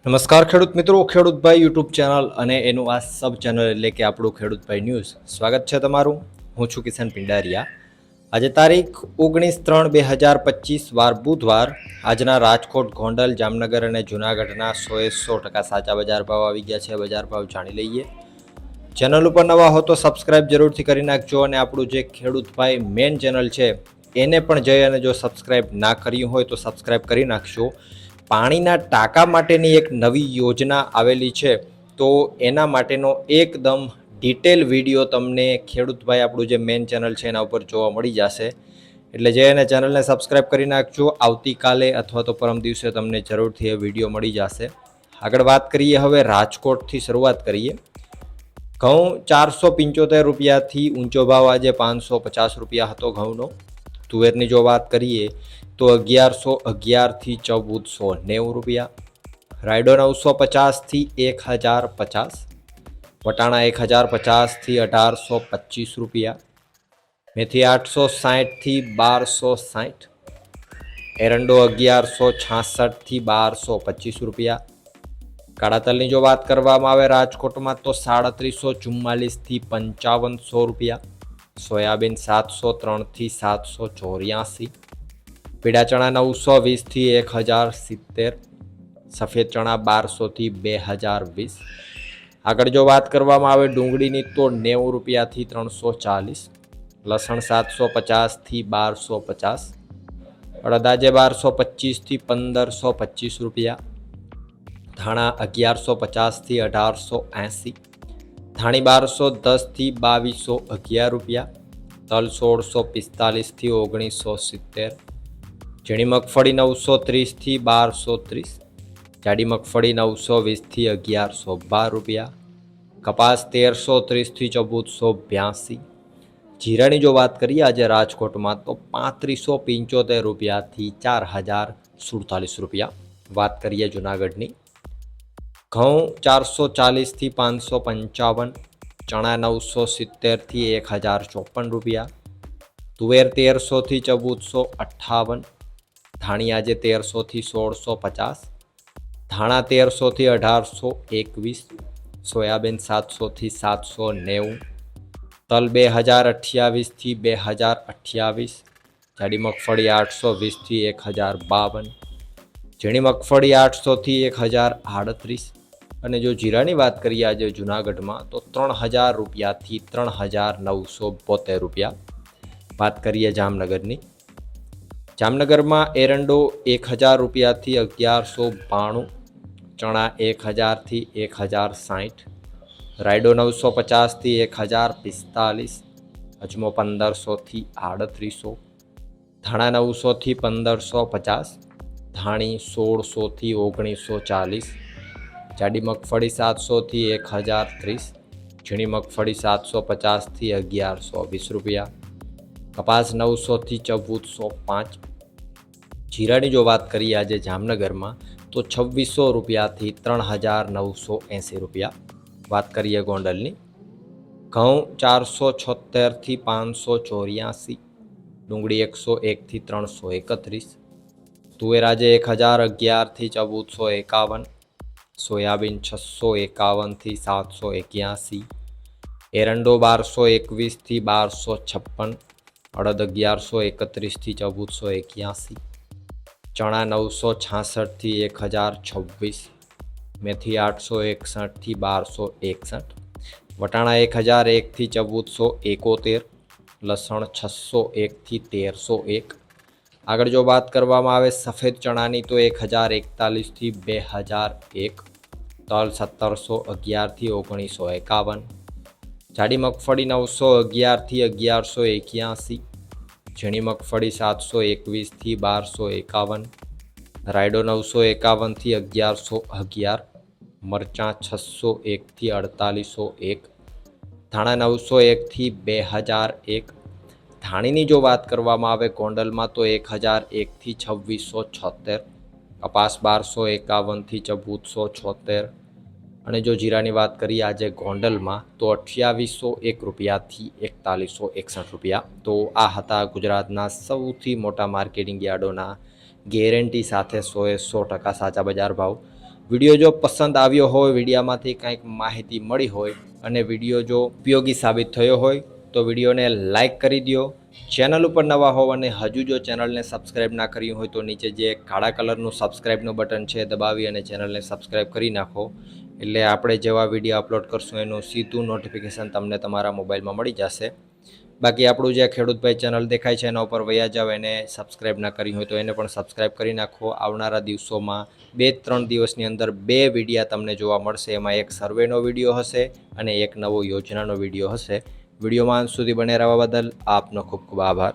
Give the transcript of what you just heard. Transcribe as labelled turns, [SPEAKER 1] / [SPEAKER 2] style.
[SPEAKER 1] નમસ્કાર ખેડૂત મિત્રો, ખેડૂતભાઈ યુટ્યુબ ચેનલ અને એનું આ સબ ચેનલ એટલે કે આપણું ખેડૂતભાઈ ન્યૂઝ. સ્વાગત છે તમારું. હું છું કિશન પિંડારિયા. આજે તારીખ 19/3/2025 વાર બુધવાર. આજના રાજકોટ, ગોંડલ, જામનગર અને જૂનાગઢના 100% સાચા બજાર ભાવ આવી ગયા છે. બજાર ભાવ જાણી લઈએ. ચેનલ ઉપર નવા હો તો સબસ્ક્રાઇબ જરૂરથી કરી નાખજો અને આપણું જે ખેડૂતભાઈ મેન ચેનલ છે એને પણ જઈ અને જો સબસ્ક્રાઇબ ના કર્યું હોય તો સબસ્ક્રાઇબ કરી નાખશો. પાણીના ટાંકા માટેની એક નવી યોજના આવેલી છે, તો એના માટેનો એકદમ ડિટેલ વિડીયો તમને ખેડૂતભાઈ આપણું જે મેન ચેનલ છે એના ઉપર જોવા મળી જશે. એટલે જે એને ચેનલને સબસ્ક્રાઇબ કરી નાખજો. આવતીકાલે અથવા તો પરમ દિવસે તમને જરૂરથી એ વિડીયો મળી જશે. આગળ વાત કરીએ, હવે રાજકોટથી શરૂઆત કરીએ. ઘઉં 475 રૂપિયાથી ઊંચો ભાવ આજે 550 રૂપિયા હતો ઘઉંનો. તુવેરની જો વાત કરીએ તો 1111થી 1490 રૂપિયા. રાયડો 950થી 1050. વટાણા 1050થી 1825 રૂપિયા. મેથી 860થી 1260. એરંડો 1166થી 1225 રૂપિયા. કાળા તલની જો વાત કરવામાં આવે રાજકોટમાં તો 3744થી 5500 રૂપિયા. સોયાબીન 703થી 784. પીળા ચણા 920થી 1070. સફેદ ચણા 1200થી 2020. આગળ જો વાત કરવામાં આવે ડુંગળીની તો 90 રૂપિયાથી 340. લસણ 750થી 1250. અડદ આજે 1225થી 1525 રૂપિયા. ધાણા 1150થી 1880. ધાણી 1210થી 2211 રૂપિયા. તલ 1645થી 1970. ઝીણી મગફળી 930થી 1230. જાડી મગફળી 920થી 1112 રૂપિયા. કપાસ 1330થી 1482. જીરાની જો વાત કરીએ આજે રાજકોટમાં તો 3575 રૂપિયાથી 4047 રૂપિયા. વાત કરીએ જૂનાગઢની. ઘઉં 440થી 555. ચણા 970થી 1054 રૂપિયા. તુવેર 1300થી 1458. ધાણી આજે 1300થી 1650. ધાણા 1300થી 1821. સોયાબીન 700થી 790. તલ 2028થી 2028. જાડી મગફળી 820થી 1052. ઝીણી મગફળી 800થી 1038. અને જો જીરાની વાત કરીએ આજે જૂનાગઢમાં તો 3000 રૂપિયાથી 3972 રૂપિયા. વાત કરીએ જામનગરની. જામનગરમાં એરંડો 1000 રૂપિયાથી 1192. ચણા 1000થી 1060. રાયડો 950થી 1045. અજમો 1500થી 3800. ધાણા 900થી 1550. ધાણી 1600થી 1940. જાડી મગફળી 700થી 1030. ઝીણી મગફળી 750થી 1120 રૂપિયા. કપાસ 900થી 1405. જીરાની જો વાત કરીએ આજે જામનગરમાં તો 2600 રૂપિયાથી 3980 રૂપિયા. વાત કરીએ ગોંડલની. ઘઉં 476થી 584. ડુંગળી 101થી 331. તુવેર આજે 1011થી 1451. સોયાબીન 651થી 781. એરંડો 1221થી 1256. અડદ 1131થી 1481. ચણા 966થી 1026. મેથી 861થી 1261. વટાણા 1001થી 1471. લસણ 601થી 1301. આગળ જો વાત કરવામાં આવે સફેદ ચણાની તો 1041થી 2001. તલ 1711થી 1951. જાડી મગફળી 911થી 1181. ઝીણી મગફળી 721થી 1251. રાયડો 951થી 1111. મરચાં 601થી 4801. ધાણા 901થી 2001. ધાણીની જો વાત કરવામાં આવે ગોંડલમાં તો 1001થી 2676. કપાસ 1251થી 1476. અને જો જીરાની વાત કરીએ આજે ગોંડલમાં તો 2801 રૂપિયાથી 4161 રૂપિયા. તો આ હતા ગુજરાતના સૌથી મોટા માર્કેટિંગ યાર્ડોના ગેરંટી સાથે 100% સાચા બજાર ભાવ. વિડીયો જો પસંદ આવ્યો હોય, વિડીયામાંથી કંઈક માહિતી મળી હોય અને વિડીયો જો ઉપયોગી સાબિત થયો હોય તો વિડીયોને લાઇક કરી દો. ચેનલ ઉપર નવા હોવ અને હજુ જો ચેનલને સબસ્ક્રાઈબ ના કર્યું હોય તો નીચે જે કાળા કલરનું સબસ્ક્રાઈબનું બટન છે દબાવી અને ચેનલને સબસ્ક્રાઈબ કરી નાખો. એટલે આપણે જેવા વિડીયો અપલોડ કરશું એનું સીધું નોટિફિકેશન તમને તમારા મોબાઈલમાં મળી જશે. બાકી આપણું જે ખેડૂતભાઈ ચેનલ દેખાય છે એના ઉપર વયા જાવ, એને સબસ્ક્રાઈબ ના કરી હોય તો એને પણ સબસ્ક્રાઈબ કરી નાખો. આવનારા દિવસોમાં 2-3 દિવસની અંદર 2 વિડીયા તમને જોવા મળશે. એમાં એક સર્વેનો વિડીયો હશે અને એક નવો યોજનાનો વિડીયો હશે. વિડીયોમાં અંત સુધી બને રહેવા બદલ આપનો ખૂબ ખૂબ આભાર.